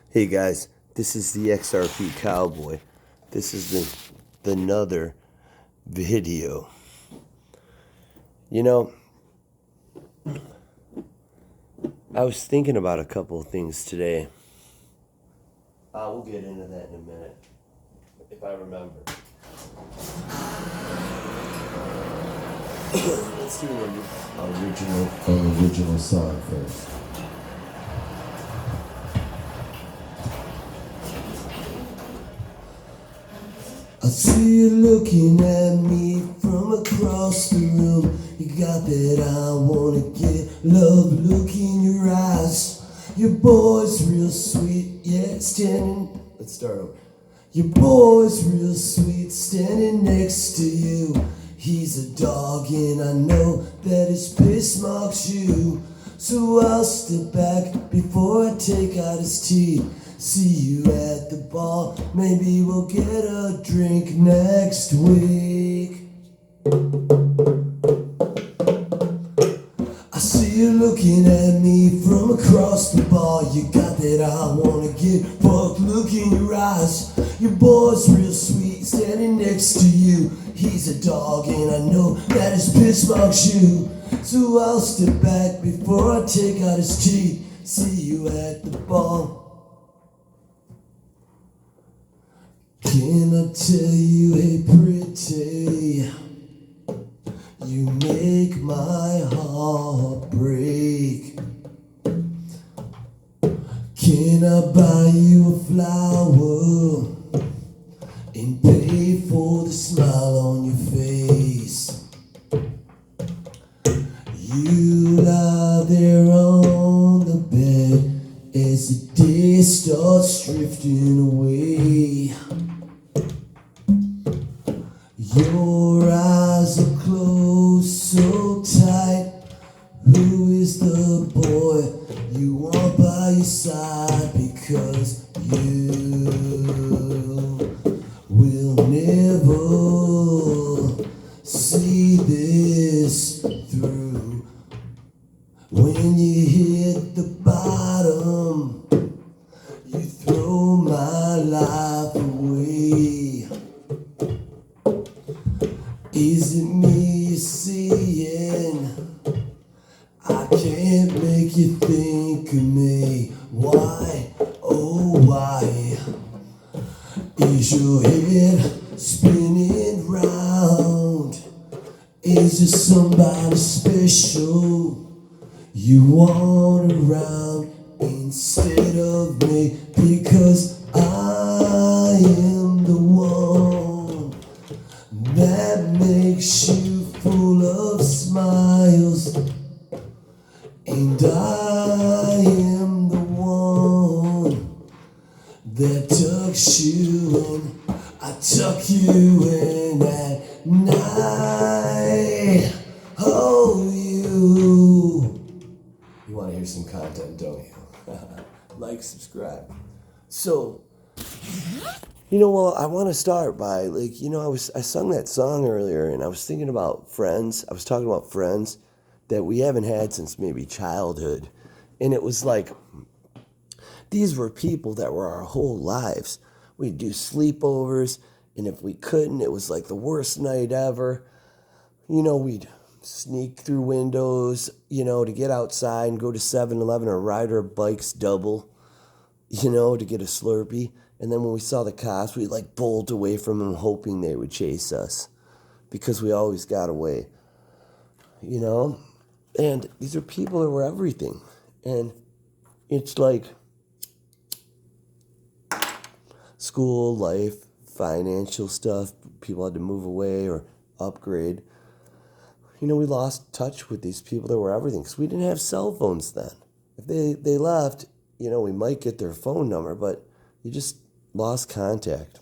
Hey guys, this is the XRP Cowboy. This is another video. You know, I was thinking about a couple of things today. We'll get into that in a minute, if I remember. Let's do an original song first. I see you looking at me from across the room. You got that I wanna get love look in your eyes. Your boy's real sweet, yeah, standing. Let's start over. Your boy's real sweet, standing next to you. He's a dog, and I know that his piss marks you. So I'll step back before I take out his teeth. See you at the bar, maybe we'll get a drink next week. I see you looking at me from across the bar. You got that I wanna get fucked look in your eyes. Your boy's real sweet, standing next to you. He's a dog, and I know that his piss marks you. So I'll step back before I take out his teeth. See you at the bar. Can I tell you, hey pretty, you make my heart break. Can I buy you a flower and pay for the smile on your face? You lie there on the bed as the day starts drifting away. Your eyes are closed so tight. Who is the boy you want by your side? Because you will never see this through. When you hit the bottom, you throw my life away. Is it me you're seeing? I can't make you think of me. Why, oh why, is your head spinning round? Is there somebody special you want around instead of me? Because I am the one that makes you full of smiles, and I am the one that tucks you in. I tuck you in at night. Oh, you want to hear some content, don't you? Like, subscribe. So, well, I want to start by I sung that song earlier, and I was thinking about friends. I was talking about friends that we haven't had since maybe childhood, and it was like these were people that were our whole lives. We'd do sleepovers, and if we couldn't, it was like the worst night ever. We'd sneak through windows, to get outside and go to 7-Eleven or ride our bikes double, to get a Slurpee. And then when we saw the cops, we'd bolt away from them hoping they would chase us because we always got away, And these are people that were everything. And it's like school, life, financial stuff. People had to move away or upgrade. We lost touch with these people that were everything because we didn't have cell phones then. If they left, we might get their phone number, but you just lost contact.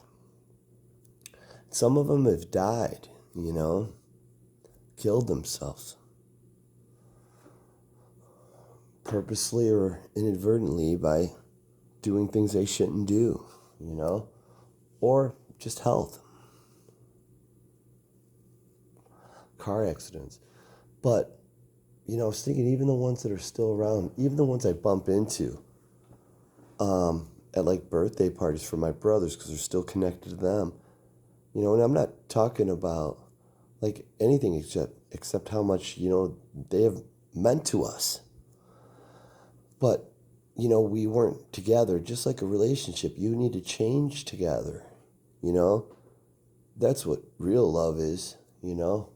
Some of them have died, killed themselves. Purposely or inadvertently by doing things they shouldn't do, or just health. Car accidents. But, I was thinking even the ones that are still around, even the ones I bump into at like birthday parties for my brothers because they're still connected to them. And I'm not talking about like anything except how much, they have meant to us. But, we weren't together, just like a relationship. You need to change together, you know? That's what real love is, you know?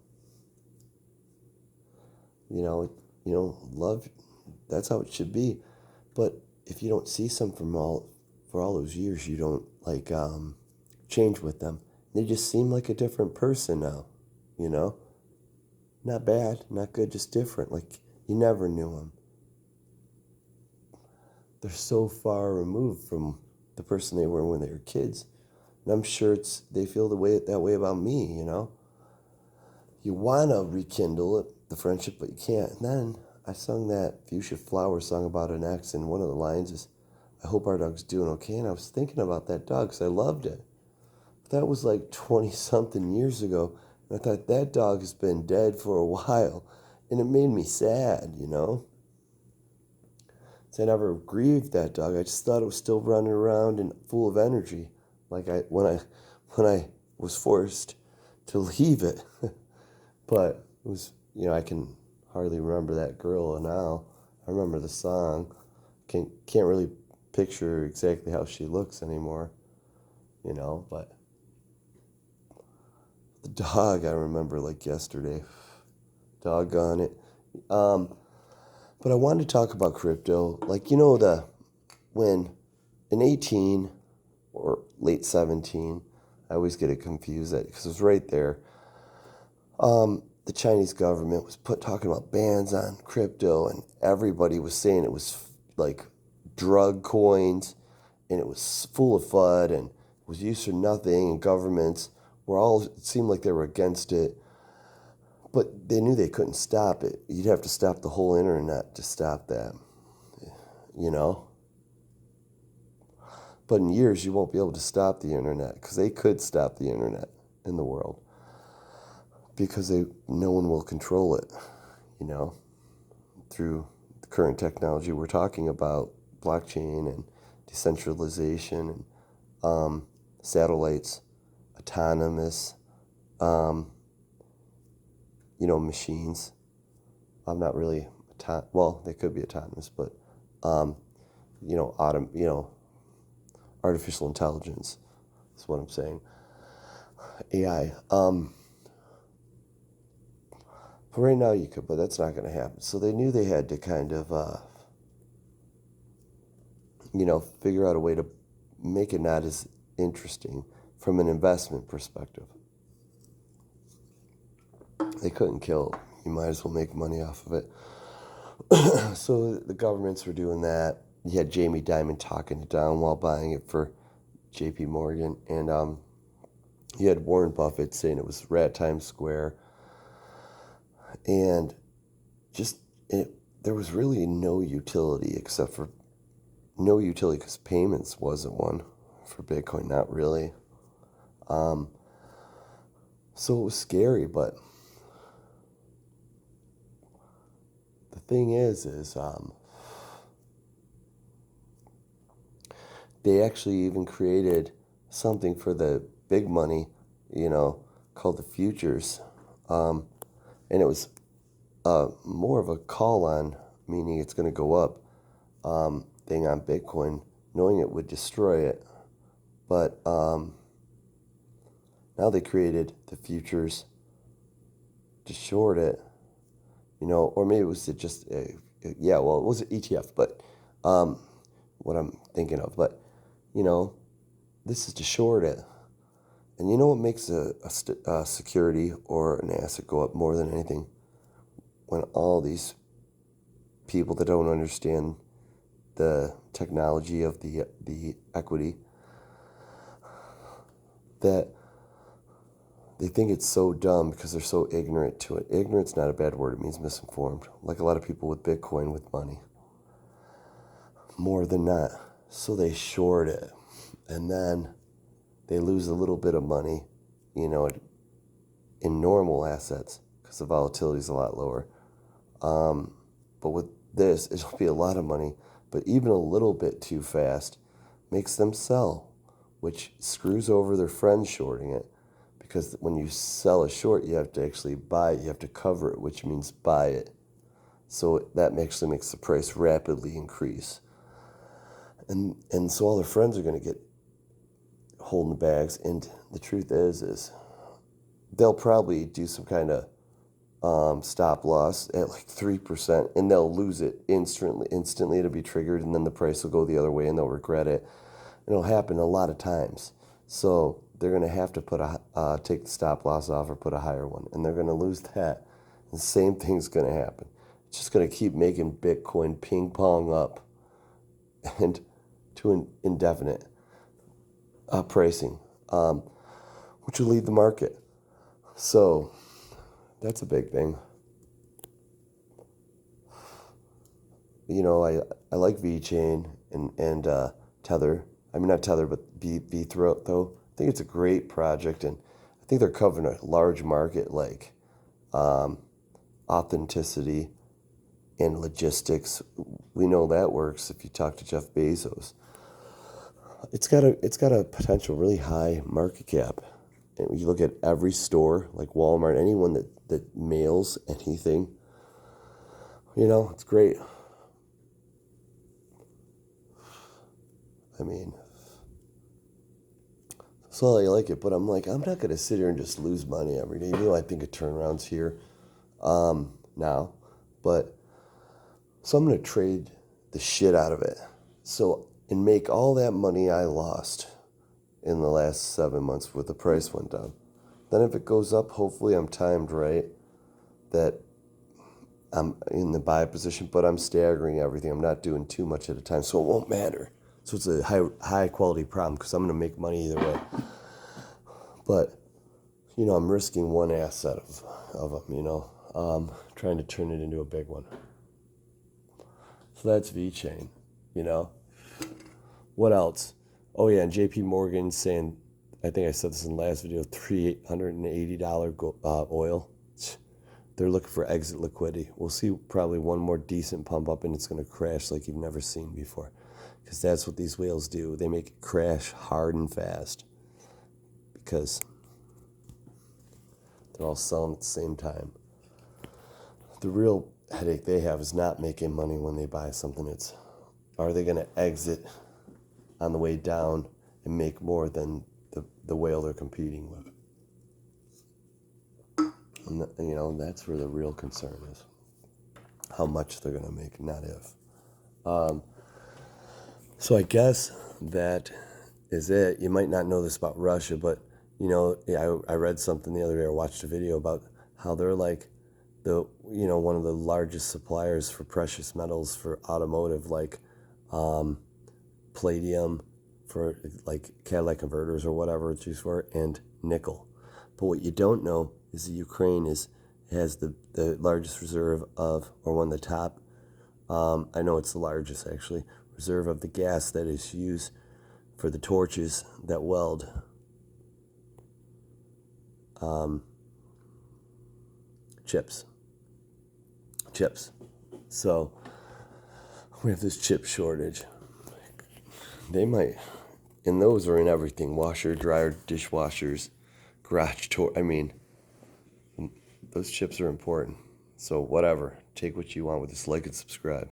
Love, that's how it should be. But if you don't see some for all those years, you don't like change with them. They just seem like a different person now, you know? Not bad, not good, just different. Like you never knew them. They're so far removed from the person they were when they were kids. And I'm sure they feel that way about me, you know? You want to rekindle the friendship, but you can't. And then I sung that Fuchsia Flower song about an ex, and one of the lines is, I hope our dog's doing okay. And I was thinking about that dog because I loved it. But that was like 20-something years ago. And I thought, that dog has been dead for a while. And it made me sad, you know? So I never grieved that dog. I just thought it was still running around and full of energy. Like when I was forced to leave it. But it was, I can hardly remember that girl now. I remember the song. Can't really picture exactly how she looks anymore, but the dog I remember like yesterday. Doggone it. But I wanted to talk about crypto. Like, when in 18 or late 17, I always get it confused because it was right there. The Chinese government was talking about bans on crypto, and everybody was saying it was like drug coins, and it was full of FUD, and it was used for nothing, and governments it seemed like they were against it, but they knew they couldn't stop it. You'd have to stop the whole internet to stop that, But in years, you won't be able to stop the internet, because they could stop the internet in the world. Because no one will control it, through the current technology we're talking about, blockchain and decentralization and satellites, autonomous, machines. I'm not really, they could be autonomous, but, artificial intelligence is what I'm saying. AI. But right now you could, but that's not going to happen. So they knew they had to kind of, figure out a way to make it not as interesting from an investment perspective. They couldn't kill it. You might as well make money off of it. So the governments were doing that. You had Jamie Dimon talking it down while buying it for J.P. Morgan. And you had Warren Buffett saying it was rat Times Square. And there was really no utility because payments wasn't one for Bitcoin, not really. So it was scary, but the thing is they actually even created something for the big money, called the futures. And it was more of a call on, meaning it's going to go up, thing on Bitcoin, knowing it would destroy it. But now they created the futures to short it, or maybe it was just it was an ETF, but what I'm thinking of. But, this is to short it. And you know what makes a security or an asset go up more than anything? When all these people that don't understand the technology of the equity, that they think it's so dumb because they're so ignorant to it. Ignorant's not a bad word. It means misinformed. Like a lot of people with Bitcoin with money. More than not. So they short it. And then they lose a little bit of money, in normal assets because the volatility is a lot lower. But with this, it'll be a lot of money, but even a little bit too fast makes them sell, which screws over their friends shorting it. Because when you sell a short, you have to actually buy it. You have to cover it, which means buy it. So that actually makes the price rapidly increase. And so all their friends are going to get holding the bags. And the truth is they'll probably do some kind of stop loss at like 3%, and they'll lose it instantly. It'll be triggered, and then the price will go the other way, and they'll regret it. And it'll happen a lot of times. So they're going to have to take the stop loss off or put a higher one, and they're going to lose that. The same thing's going to happen. It's just going to keep making Bitcoin ping pong up and to an indefinite pricing, which will lead the market. So that's a big thing. You know, I like VeChain and Tether. I mean, not Tether, but VeThroat, though. I think it's a great project, and I think they're covering a large market like authenticity and logistics. We know that works if you talk to Jeff Bezos. It's got a potential really high market cap. And when you look at every store, like Walmart, anyone that mails anything, you know, it's great. I mean, so I like it, but I'm like, I'm not going to sit here and just lose money every day. You know, I think a turnaround's here now, but so I'm going to trade the shit out of it. So, and make all that money I lost in the last 7 months with the price went down. Then if it goes up, hopefully I'm timed right, that I'm in the buy position, but I'm staggering everything. I'm not doing too much at a time, so it won't matter. So it's a high quality problem because I'm going to make money either way. But, you know, I'm risking one asset of them, you know, trying to turn it into a big one. So that's VeChain, you know. What else? Oh, yeah, and JP Morgan saying, I think I said this in the last video, $380 oil. They're looking for exit liquidity. We'll see probably one more decent pump up, and it's going to crash like you've never seen before. Because that's what these whales do. They make it crash hard and fast. Because they're all selling at the same time. The real headache they have is not making money when they buy something. It's, are they going to exit on the way down and make more than the whale they're competing with? And you know, that's where the real concern is. How much they're going to make, not if. So I guess that is it. You might not know this about Russia, but, you know, I read something the other day, or watched a video about how they're like one of the largest suppliers for precious metals for automotive, like palladium for like catalytic converters or whatever it's used for, and nickel. But what you don't know is that Ukraine has the largest reserve of, or one of the top, I know it's the largest actually, reserve of the gas that is used for the torches that weld chips. So we have this chip shortage. They might, and those are in everything: washer, dryer, dishwashers, garage door. I mean, those chips are important. So whatever, take what you want with this. Like and subscribe.